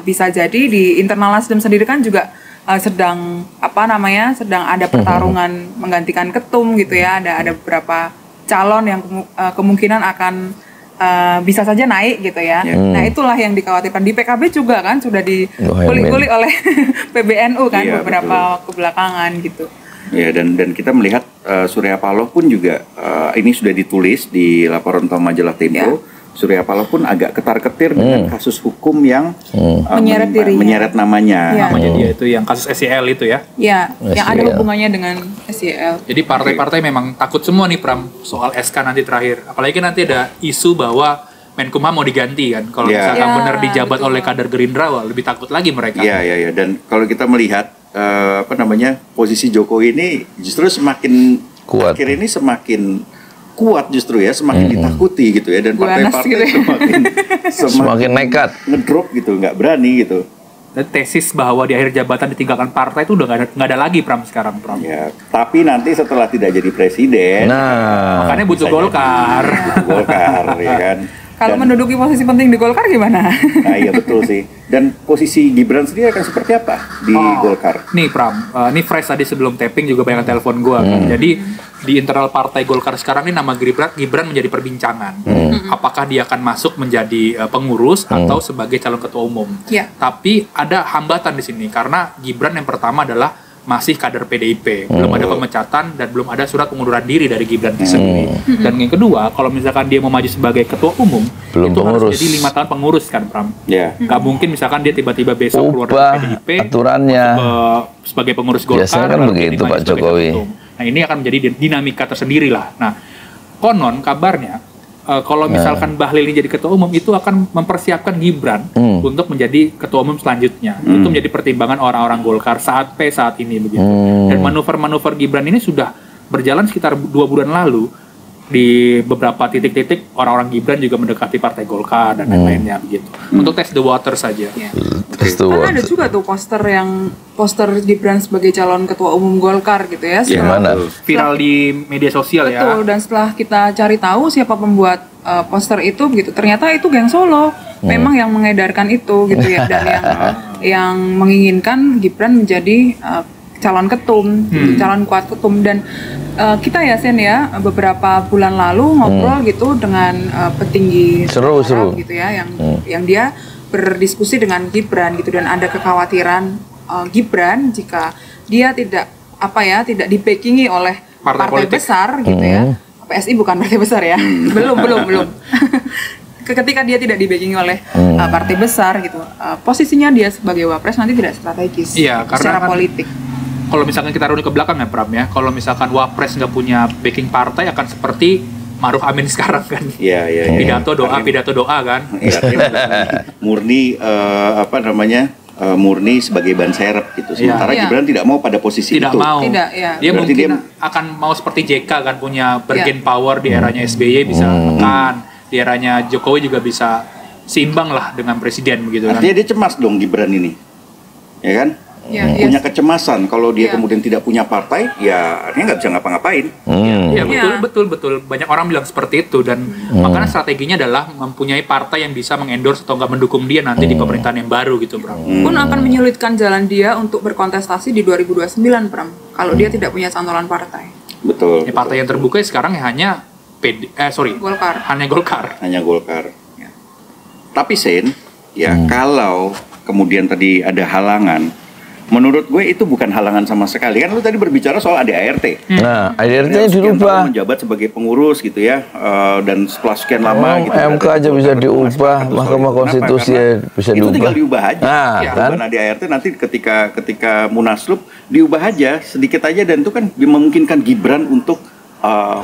Bisa jadi di internal Nasdem sendiri kan juga sedang ada pertarungan menggantikan ketum gitu ya. Ada beberapa calon yang kemungkinan akan bisa saja naik gitu ya. Nah itulah yang dikhawatirkan. Di PKB juga kan sudah dikulik-kulik oleh PBNU kan beberapa waktu belakangan gitu. Ya, dan kita melihat Surya Paloh pun juga ini sudah ditulis di laporan utama majalah Tempo Surya Paloh pun agak ketar-ketir dengan kasus hukum yang menyeret namanya. Namanya dia itu yang kasus SEL itu ya. Iya, yang ada hubungannya dengan SEL. Jadi partai-partai memang takut semua nih Pram soal SK nanti terakhir. Apalagi nanti ada isu bahwa Menkumham mau diganti kan. Kalau misalkan benar dijabat oleh kader Gerindra, lebih takut lagi mereka. Iya. Dan kalau kita melihat posisi Jokowi ini justru semakin kuat. Akhir ini semakin kuat justru ya, semakin ditakuti gitu ya, dan partai-partai gitu semakin nekat ngedrop gitu, nggak berani gitu. Dan tesis bahwa di akhir jabatan ditinggalkan partai itu udah nggak ada lagi Pram sekarang Pram. Ya, tapi nanti setelah tidak jadi presiden, makanya butuh Golkar. Butuh Golkar ya kan. Kalau menduduki posisi penting di Golkar gimana? Nah iya betul sih. Dan posisi Gibran sendiri akan seperti apa di Golkar? Nih Pram, ini fresh tadi sebelum tapping juga banyak telepon gue kan. Jadi di internal partai Golkar sekarang ini nama Gibran menjadi perbincangan. Apakah dia akan masuk menjadi pengurus atau sebagai calon ketua umum? Tapi ada hambatan di sini karena Gibran yang pertama adalah masih kader PDIP, belum ada pemecatan dan belum ada surat pengunduran diri dari Gibran itu sendiri. Dan yang kedua, kalau misalkan dia mau maju sebagai ketua umum, belum itu pengurus. harus jadi 5 tahun pengurus kan, Pram? Gak mungkin misalkan dia tiba-tiba besok keluar dari PDIP, aturannya sebagai pengurus Golkar. Biasanya kan begitu Pak Jokowi. Nah ini akan menjadi dinamika tersendiri lah. Nah konon kabarnya, kalau misalkan Bahlil ini jadi ketua umum, itu akan mempersiapkan Gibran untuk menjadi ketua umum selanjutnya. Itu menjadi pertimbangan orang-orang Golkar saat ini begitu. Dan manuver-manuver Gibran ini sudah berjalan sekitar 2 bulan lalu. Di beberapa titik-titik orang-orang Gibran juga mendekati partai Golkar dan lain-lainnya begitu. Untuk test the water saja. Karena ada juga tuh poster Gibran sebagai calon ketua umum Golkar gitu ya. Gimana? Viral di media sosial ya. Betul, dan setelah kita cari tahu siapa pembuat poster itu gitu, ternyata itu geng Solo. Memang yang mengedarkan itu gitu ya, dan yang menginginkan Gibran menjadi calon ketum, calon kuat ketum. Dan kita ya Sen ya, beberapa bulan lalu ngobrol gitu dengan petinggi seru gitu ya, yang dia berdiskusi dengan Gibran gitu, dan ada kekhawatiran Gibran jika dia tidak di-backingi oleh partai besar gitu ya. PSI bukan partai besar ya. belum. Ketika dia tidak di-backingi oleh partai besar gitu, posisinya dia sebagai wapres nanti tidak strategis secara politik. Kalau misalkan kita runut ke belakang ya Pram ya, kalau misalkan wapres nggak punya backing partai akan seperti Ma'ruf Amin sekarang kan. Iya. Pidato doa kan. Murni murni sebagai ban serep gitu. Sementara Gibran tidak mau pada posisi itu. Dia mungkin akan mau seperti JK kan, punya bargain power di eranya SBY bisa menekan, di eranya Jokowi juga bisa seimbang lah dengan presiden begitu kan. Artinya dia cemas dong Gibran ini. Ya kan? Punya kecemasan kalau dia kemudian tidak punya partai, ya artinya nggak bisa ngapa-ngapain. Betul. Banyak orang bilang seperti itu, dan makanya strateginya adalah mempunyai partai yang bisa mengendorse atau nggak mendukung dia nanti di pemerintahan yang baru gitu, Bram. Pun akan menyulitkan jalan dia untuk berkontestasi di 2029, Bram. Kalau dia tidak punya cantolan partai. Betul. Partai yang terbuka sekarang hanya Golkar. Hanya Golkar. Ya. Tapi Sen, kalau kemudian tadi ada halangan, menurut gue itu bukan halangan sama sekali. Kan lu tadi berbicara soal ADART. Nah, ADART-nya dirubah. Menjabat sebagai pengurus gitu ya, dan setelah sekian lama gitu. MK aja bisa diubah, Mahkamah Konstitusi bisa diubah. Itu tinggal diubah aja. Kan? ADART nanti ketika Munaslup diubah aja sedikit aja, dan itu kan memungkinkan Gibran untuk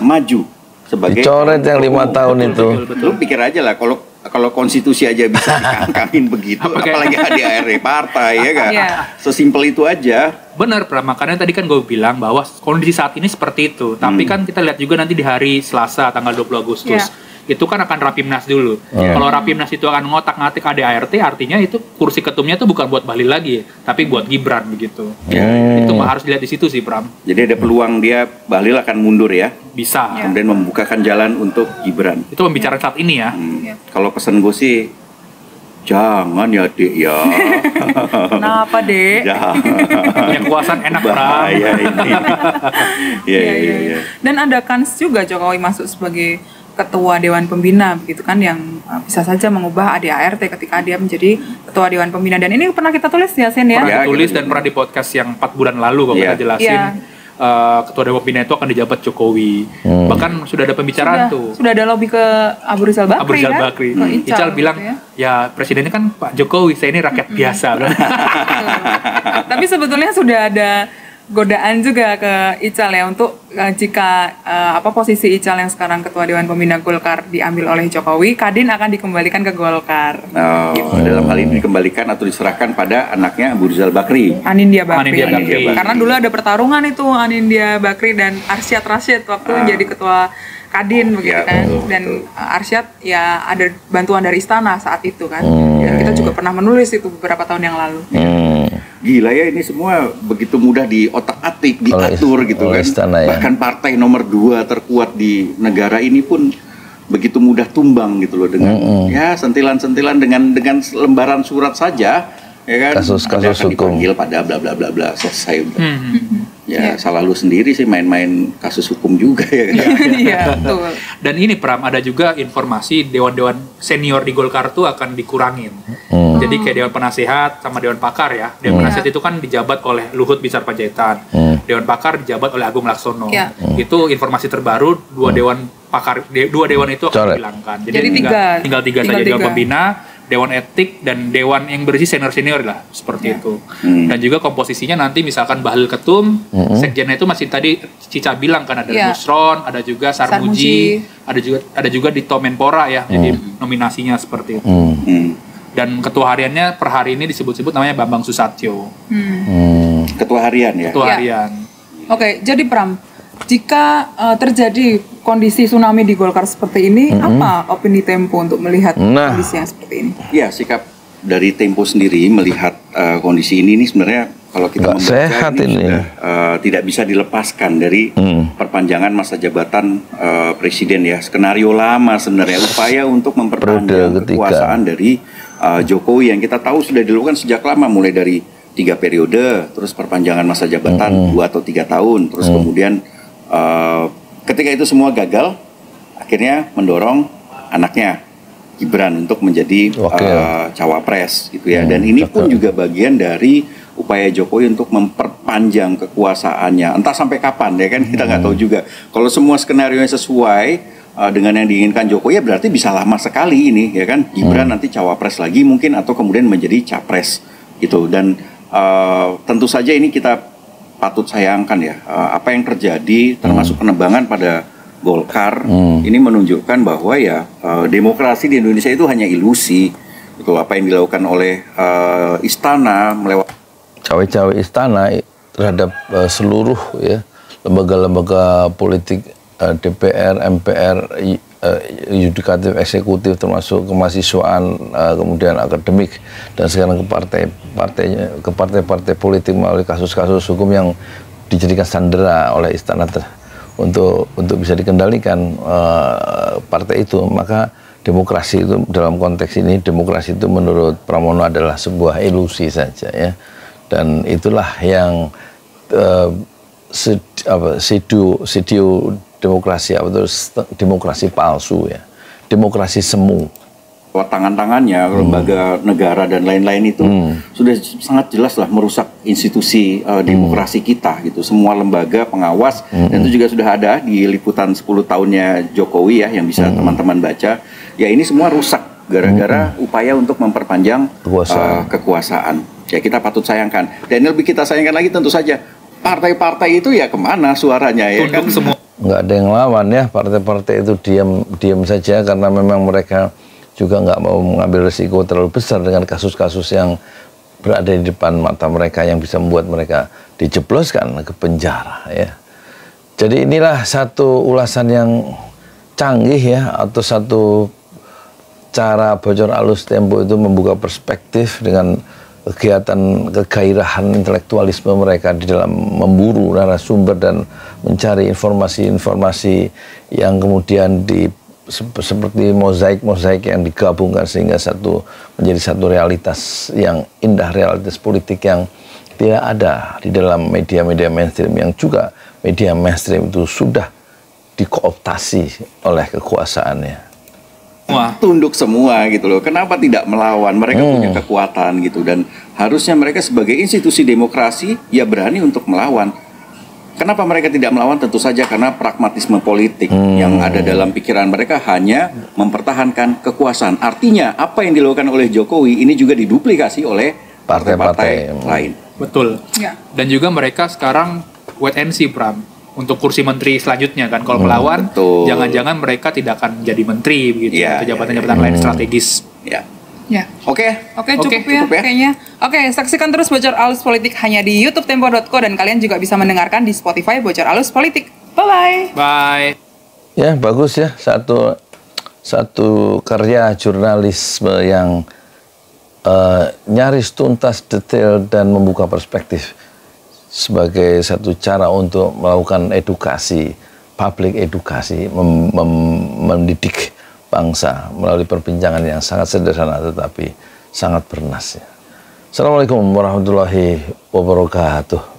maju sebagai dicoret yang 5 tahun itu. Lu pikir aja lah, kalau konstitusi aja bisa dikangkangin begitu, apalagi ADART partai ya kan? Sesimpel itu aja. Benar, Pram. Makanya tadi kan gue bilang bahwa kondisi saat ini seperti itu. Tapi kan kita lihat juga nanti di hari Selasa tanggal 20 Agustus. Itu kan akan Rapimnas dulu. Kalau Rapimnas itu akan ngotak-ngatik ADART, artinya itu kursi ketumnya itu bukan buat Bahlil lagi, tapi buat Gibran begitu. Itu harus dilihat di situ sih, Pram. Jadi ada peluang Bahlil akan mundur ya? Bisa. Kemudian membukakan jalan untuk Gibran. Itu pembicaraan saat ini ya. Kalau pesan gue sih, jangan ya Dek ya. Kenapa Dek? Punya kekuasaan enak, Pram. Bahaya ini. Iya. Dan ada kans juga Jokowi masuk sebagai ketua Dewan Pembina begitu kan, yang bisa saja mengubah ADART ketika dia menjadi ketua Dewan Pembina. Dan ini pernah kita tulis ya Sen ya? Pernah ditulis dan pernah di podcast yang 4 bulan lalu kok kita jelasin. ketua Dewan Pembina itu akan dijabat Jokowi. Bahkan sudah ada pembicaraan sudah ada lobby ke Abu Rizal Bakri. Ical bilang ya presidennya kan Pak Jokowi, saya ini rakyat biasa. Tapi sebetulnya sudah ada godaan juga ke Ical ya untuk jika posisi Ical yang sekarang ketua Dewan Pembina Golkar diambil oleh Jokowi, Kadin akan dikembalikan ke Golkar. Dalam hal ini dikembalikan atau diserahkan pada anaknya Abu Rizal Bakri. Anindya Bakri. Karena dulu ada pertarungan itu Anindya Bakri dan Arsyad Rashid waktu jadi ketua Kadin begitu kan. Dan Arsyad ya ada bantuan dari istana saat itu kan. Dan kita juga pernah menulis itu beberapa tahun yang lalu. Gila ya, ini semua begitu mudah diotak-atik, diatur gitu kan. Istana, ya. Bahkan partai nomor 2 terkuat di negara ini pun begitu mudah tumbang gitu loh dengan ya sentilan-sentilan dengan lembaran surat saja, ya kan. Kasus-kasus hukum dipanggil pada bla bla bla bla, selesai udah. Ya salah lu sendiri sih main-main kasus hukum juga ya kan. Iya, betul. Dan ini Pram, ada juga informasi dewan-dewan senior di Golkar tuh akan dikurangin. Jadi kayak dewan penasehat sama dewan pakar ya. Dewan penasehat itu kan dijabat oleh Luhut Binsar Panjaitan. Dewan pakar dijabat oleh Agung Laksono. Itu informasi terbaru, dua dewan itu akan dihilangkan. Jadi tinggal tiga saja, dewan pembina, dewan etik, dan dewan yang berisi senior lah seperti itu. Dan juga komposisinya nanti misalkan Bahlil Ketum, sekjennya itu masih tadi Cica bilang kan ada Nusron, ada juga Sarmuji, ada juga Dito Menpora ya. Jadi nominasinya seperti itu. Dan ketua hariannya per hari ini disebut-sebut namanya Bambang Susatyo. Ketua harian ya? Ketua harian. Oke, jadi Pram, jika terjadi kondisi tsunami di Golkar seperti ini, apa opini Tempo untuk melihat kondisi yang seperti ini? Ya, sikap dari Tempo sendiri melihat kondisi ini sebenarnya kalau kita membaca ini sudah tidak bisa dilepaskan dari perpanjangan masa jabatan presiden ya. Skenario lama sebenarnya, upaya untuk memperpanjang kekuasaan dari Jokowi yang kita tahu sudah dilakukan sejak lama, mulai dari 3 periode, terus perpanjangan masa jabatan 2 atau 3 tahun, terus kemudian ketika itu semua gagal, akhirnya mendorong anaknya Gibran untuk menjadi cawapres gitu ya. Dan ini pun juga bagian dari upaya Jokowi untuk memperpanjang kekuasaannya, entah sampai kapan ya kan, kita nggak tahu juga. Kalau semua skenario yang sesuai dengan yang diinginkan Jokowi, ya berarti bisa lama sekali ini ya kan, Gibran nanti cawapres lagi mungkin, atau kemudian menjadi capres gitu. Dan tentu saja ini kita patut sayangkan ya, apa yang terjadi termasuk penebangan pada Golkar ini menunjukkan bahwa ya demokrasi di Indonesia itu hanya ilusi gitu. Apa yang dilakukan oleh istana melewati cawe-cawe istana terhadap seluruh ya lembaga-lembaga politik, DPR, MPR, yudikatif, eksekutif, termasuk kemahasiswaan, kemudian akademik, dan sekarang ke partai-partai politik melalui kasus-kasus hukum yang dijadikan sandera oleh istana untuk bisa dikendalikan partai itu. Maka demokrasi itu dalam konteks ini, demokrasi itu menurut Pramono adalah sebuah ilusi saja ya. Dan itulah yang demokrasi demokrasi palsu ya, demokrasi semu. Tangan-tangannya lembaga negara dan lain-lain itu sudah sangat jelas lah merusak institusi demokrasi kita gitu. Semua lembaga pengawas, dan itu juga sudah ada di liputan 10 tahunnya Jokowi ya, yang bisa teman-teman baca. Ya ini semua rusak gara-gara upaya untuk memperpanjang kekuasaan. Ya kita patut sayangkan. Dan yang lebih kita sayangkan lagi tentu saja, partai-partai itu ya kemana suaranya ya kan? Nggak ada yang lawan ya, partai-partai itu diam saja karena memang mereka juga nggak mau mengambil risiko terlalu besar dengan kasus-kasus yang berada di depan mata mereka yang bisa membuat mereka dijebloskan ke penjara ya. Jadi inilah satu ulasan yang canggih ya, atau satu cara bocor alus Tempo itu membuka perspektif dengan kegiatan kegairahan intelektualisme mereka di dalam memburu narasumber dan mencari informasi-informasi yang kemudian seperti mozaik yang digabungkan sehingga menjadi satu realitas yang indah, realitas politik yang tidak ada di dalam media-media mainstream, yang juga media mainstream itu sudah dikooptasi oleh kekuasaannya. Tunduk semua gitu loh. Kenapa tidak melawan? Mereka punya kekuatan gitu, dan harusnya mereka sebagai institusi demokrasi ya berani untuk melawan. Kenapa mereka tidak melawan? Tentu saja karena pragmatisme politik yang ada dalam pikiran mereka hanya mempertahankan kekuasaan. Artinya apa yang dilakukan oleh Jokowi ini juga diduplikasi oleh partai-partai lain. Betul. Ya. Dan juga mereka sekarang wait and see, Pram, untuk kursi menteri selanjutnya kan. Kalau melawan, jangan-jangan mereka tidak akan jadi menteri begitu, atau jabatan-jabatan lain strategis. Ya. Ya. Oke, cukup ya kayaknya. Oke, saksikan terus Bocor Alus Politik hanya di YouTube Tempo.co, dan kalian juga bisa mendengarkan di Spotify Bocor Alus Politik. Bye-bye. Bye. Ya, bagus ya, satu karya jurnalisme yang nyaris tuntas, detail, dan membuka perspektif sebagai satu cara untuk melakukan edukasi, public edukasi, mendidik bangsa melalui perbincangan yang sangat sederhana tetapi sangat bernas. Assalamualaikum warahmatullahi wabarakatuh.